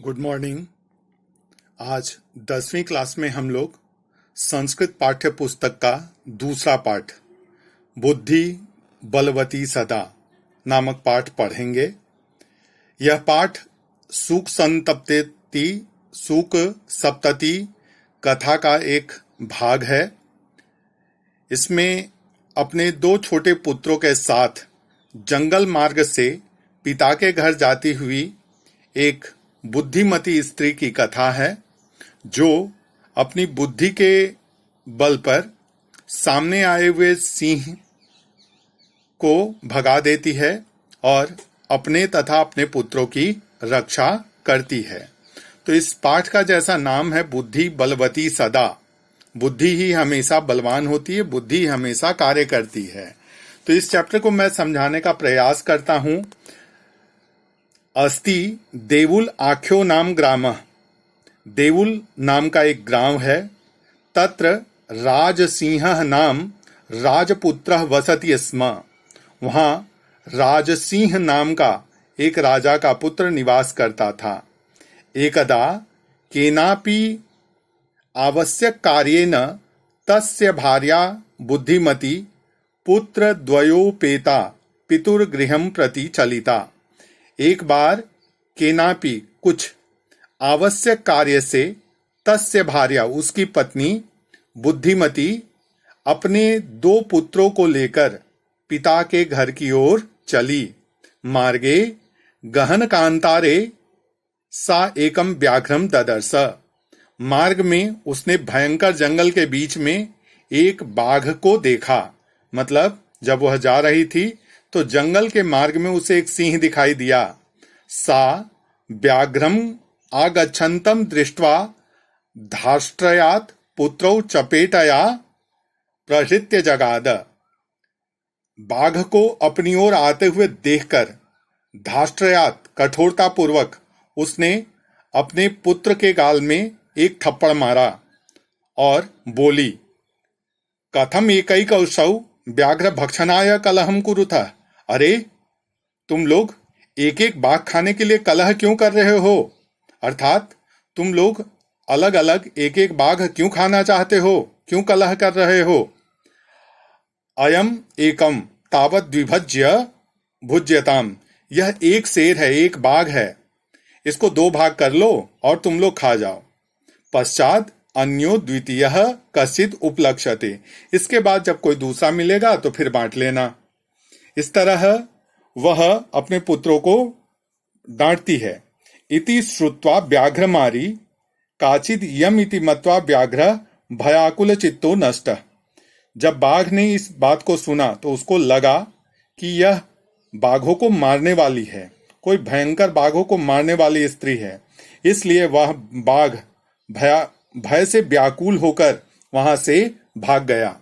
Good morning. आज 10वीं class में हम लोग संस्कृत पाठ्य पुस्तक का दूसरा पाठ बुद्धि बलवती सदा नामक पाठ पढ़ेंगे। यह पाठ सुक संतप्ति सुक सप्तति कथा का एक भाग है। इसमें अपने दो छोटे पुत्रों के साथ जंगल मार्ग से पिता के घर जाती हुई एक बुद्धिमती स्त्री की कथा है, जो अपनी बुद्धि के बल पर सामने आए हुए सिंह को भगा देती है और अपने तथा अपने पुत्रों की रक्षा करती है। तो इस पाठ का जैसा नाम है बुद्धि बलवती सदा, बुद्धि ही हमेशा बलवान होती है, बुद्धि हमेशा कार्य करती है। तो इस चैप्टर को मैं समझाने का प्रयास करता हूं। अस्ति देवुल आख्यो नाम ग्रामः, देवुल नाम का एक ग्राम है। तत्र राजसिंह नाम राजपुत्रः वसति स्म, वहां राजसिंह नाम का एक राजा का पुत्र निवास करता था। एकदा केनापि आवश्यक कार्येन तस्य भार्या बुद्धिमती पुत्रद्वयोपेता पितुर्गृहं प्रति चलिता। एक बार केनापि कुछ आवश्यक कार्य से तस्य भार्या उसकी पत्नी बुद्धिमती अपने दो पुत्रों को लेकर पिता के घर की ओर चली। मार्गे गहन कांतारे सा एकम व्याघ्रम ददर्श, मार्ग में उसने भयंकर जंगल के बीच में एक बाघ को देखा। मतलब जब वह जा रही थी तो जंगल के मार्ग में उसे एक सिंह दिखाई दिया। सा व्याघ्रम आगच्छन्तम दृष्ट्वा धाष्ट्रयात् पुत्रौ चपेटया प्रहृत्य जगाद, बाघ को अपनी ओर आते हुए देखकर धाष्ट्रयात् कठोरता पूर्वक उसने अपने पुत्र के गाल में एक थप्पड़ मारा और बोली, कथम एकैकौषौ व्याघ्र भक्षणाय कलहम कुरुतः। अरे तुम लोग एक एक बाघ खाने के लिए कलह क्यों कर रहे हो? अर्थात तुम लोग अलग अलग एक एक बाघ क्यों खाना चाहते हो, क्यों कलह कर रहे हो? अयम एकम तावत द्विभज्य भुज्यताम, यह एक शेर है, एक बाघ है, इसको दो भाग कर लो और तुम लोग खा जाओ। पश्चात अन्यो द्वितीय कश्चित उपलक्ष्यते, इसके बाद जब कोई दूसरा मिलेगा तो फिर बांट लेना। इस तरह वह अपने पुत्रों को डांटती है। इति श्रुत्वा व्याघ्रमारी काचिद यम इति मत्वा व्याघ्र भयाकुल चित्तो नष्ट, जब बाघ ने इस बात को सुना तो उसको लगा कि यह बाघों को मारने वाली है, कोई भयंकर बाघों को मारने वाली स्त्री है। इसलिए वह बाघ भय से व्याकुल होकर वहां से भाग गया।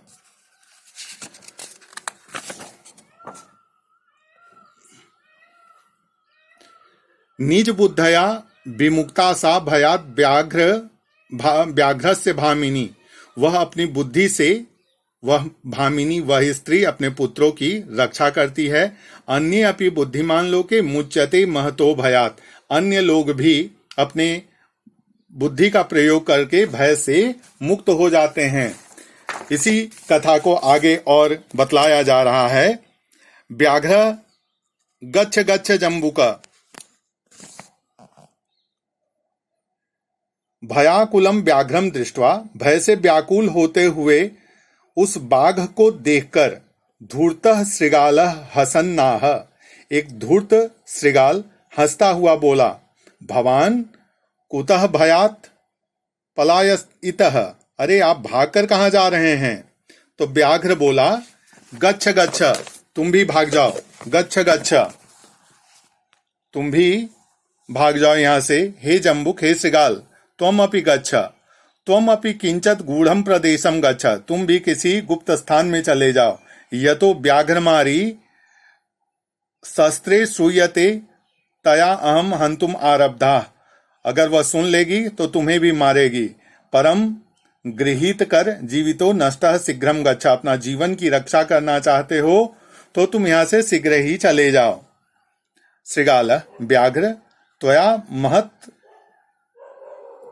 निज बुद्धया विमुक्ता सा भयात व्याघ्रस्य भामिनी, वह अपनी बुद्धि से वह भामिनी वह स्त्री अपने पुत्रों की रक्षा करती है। अन्य अपि बुद्धिमान लोके मुच्यते महतो भयात, अन्य लोग भी अपने बुद्धि का प्रयोग करके भय से मुक्त हो जाते हैं। इसी कथा को आगे और बतलाया जा रहा है। व्याघ्र गच्छ गच्छ जम्बुक, भयाकुलम व्याघ्रम दृष्ट्वा, भय से व्याकुल होते हुए उस बाघ को देखकर धूर्तः श्रृगालः हसन्नाह, एक धूर्त श्रृगाल हंसता हुआ बोला, भवान कुतः भयात पलायितः, अरे आप भागकर कहां जा रहे हैं? तो व्याघ्र बोला, गच्छ गच्छ, तुम भी भाग जाओ, गच्छ गच्छ, तुम भी भाग जाओ यहां से, हे जम्बुक, हे श्रृगाल, त्वम अपि गच्छ, त्वम अपि किंचित गूढ़म प्रदेशम गच्छ, तुम भी किसी गुप्त स्थान में चले जाओ। यतो व्याघ्रमारी शस्त्रे श्रूयते तया अहम हंतुम आरब्धा, अगर वह सुन लेगी तो तुम्हें भी मारेगी। परम गृहीत कर जीवितो नष्टः शीघ्रम गच्छ, अपना जीवन की रक्षा करना चाहते हो तो तुम यहां से शीघ्र ही चले जाओ। श्रृगाल व्याघ्र त्वया महत्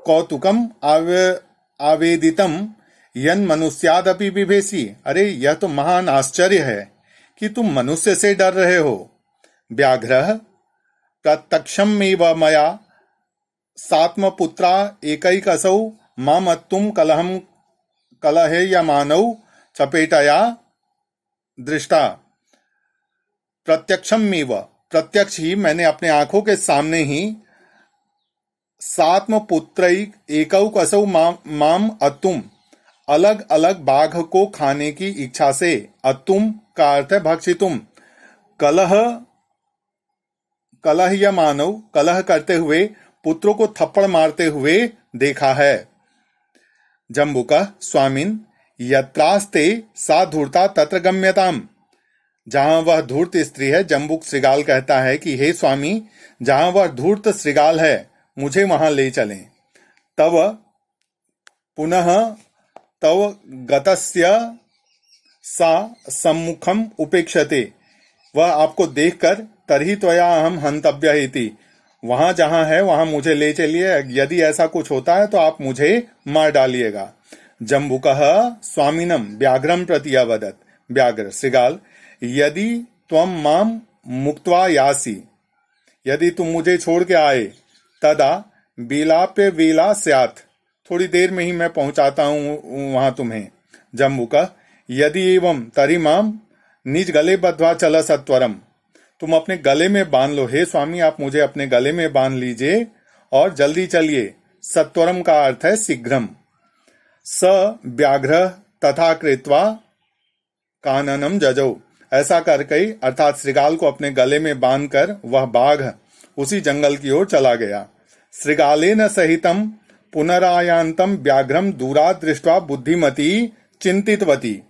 कौतुकम आवेदितम यन मनुष्यादपि बिभेसी। अरे यह तो महान आश्चर्य है कि तुम मनुष्य से डर रहे हो। व्याघ्रः प्रत्यक्षमेव मया सात्मपुत्रा एकैकसौ मामत्तुम कलहेयमानौ चपेटया दृष्टा। प्रत्यक्षमेव, प्रत्यक्ष ही, मैंने अपने आंखों के सामने ही सात्मपुत्रैक एकौ कसौ माम अत्तुम, अलग अलग बाघ को खाने की इच्छा से, अत्तुम का अर्थ है भक्षितुम, कलह या मानव, कलह करते हुए, पुत्रों को थप्पड़ मारते हुए देखा है। जम्बुकः स्वामिन् यत्रास्ते सा धूर्ता तत्र गम्यताम। जहां वह धूर्त स्त्री है, जम्बुक श्रृगाल कहता है कि हे स्वामी, जहां वह धूर्त श्रृगाल है मुझे वहां ले चलें। तव पुनः तव गतस्य सा सम्मुखम उपेक्षते। वह आपको देखकर तर्हि त्वया अहम हंतव्य इति, वहां जहां है वहां मुझे ले चलिए, यदि ऐसा कुछ होता है तो आप मुझे मार डालिएगा। जम्बुकः स्वामिनम व्याघ्रम प्रति अवदत्। व्याघ्र श्रृगाल, यदि त्वम माम मुक्त्वा यासी, यदि तुम मुझे छोड़ के आए, तदा बेलाप्य वेला स्यात्, थोड़ी देर में ही मैं पहुंचाता हूं वहां तुम्हें। जम्बुकः यदि एवं तर्हि माम निज गले बद्ध्वा चल सत्वरम। तुम अपने गले में बांध लो, हे स्वामी आप मुझे अपने गले में बांध लीजिए और जल्दी चलिए। सत्वरम का अर्थ है शीघ्रम। स व्याघ्र तथा कृत्वा काननम जजौ। ऐसा करके अर्थात श्रृगाल को अपने गले में बांधकर वह बाघ उसी जंगल की ओर चला गया। श्रृगालेन सहितम पुनरायान्तम व्याघ्रम दूरात् दृष्ट्वा बुद्धिमती चिंतितवती।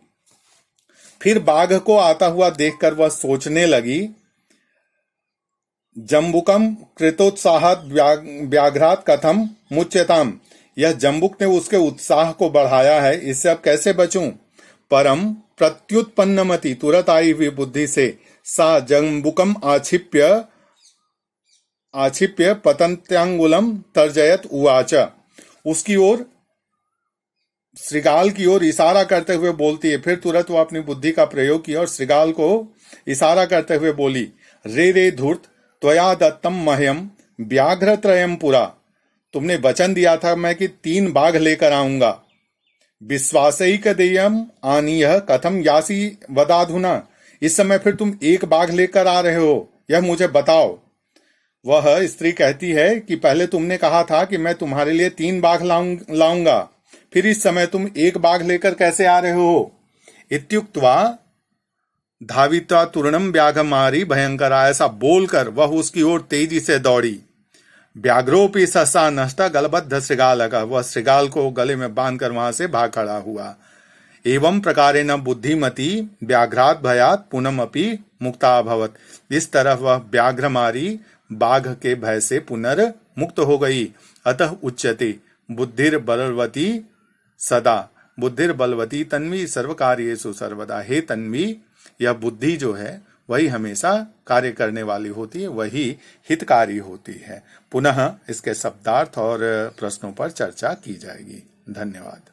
फिर बाघ को आता हुआ देखकर वह सोचने लगी, जम्बुकम कृतोत्साहात् व्याघ्रात् कथम मुच्यताम। यह जम्बुक ने उसके उत्साह को बढ़ाया है, इससे अब कैसे बचूं। परम प्रत्युत्पन्नमति, तुरंत आई हुई बुद्धि से, सा जम्बुकम आक्षिप्य पतंत्यांगुलम तर्जयत उवाच। उसकी ओर, श्रृगाल की ओर इशारा करते हुए बोलती है। फिर तुरंत वो अपनी बुद्धि का प्रयोग किया और श्रृगाल को इशारा करते हुए बोली, रे रे धूर्त त्वया दत्तम मह्यम व्याघ्र त्रयम पुरा। तुमने वचन दिया था मैं कि 3 बाघ लेकर आऊंगा। विश्वासैक देयम आनीय कथम यासी वदाधुना। इस समय फिर तुम 1 बाघ लेकर आ रहे हो, यह मुझे बताओ। वह स्त्री कहती है कि पहले तुमने कहा था कि मैं तुम्हारे लिए 3 बाघ लाऊंगा, फिर इस समय तुम 1 बाघ लेकर कैसे आ रहे हो। इत्युक्त्वा धावित्वा तूर्णम व्याघमारी भयंकरा। ऐसा बोलकर वह उसकी ओर तेजी से दौड़ी। व्याघ्रोपि सहसा नष्ट गलबद्ध श्रृगाल का। वह श्रृगाल को गले में बांधकर वहां से भाग खड़ा हुआ। एवं प्रकारेण बुद्धिमती व्याघ्रात् भयात् पुनमपि मुक्ता अभवत्। इस तरह वह व्याघ्रमारी बाघ के भय से पुनर्मुक्त हो गई। अतः उच्यते बुद्धिर्बलवती सदा। बुद्धिर्बलवती तन्वी सर्वकार्येषु सर्वदा। हे तन्वी, यह बुद्धि जो है वही हमेशा कार्य करने वाली होती है, वही हितकारी होती है। पुनः इसके शब्दार्थ और प्रश्नों पर चर्चा की जाएगी। धन्यवाद।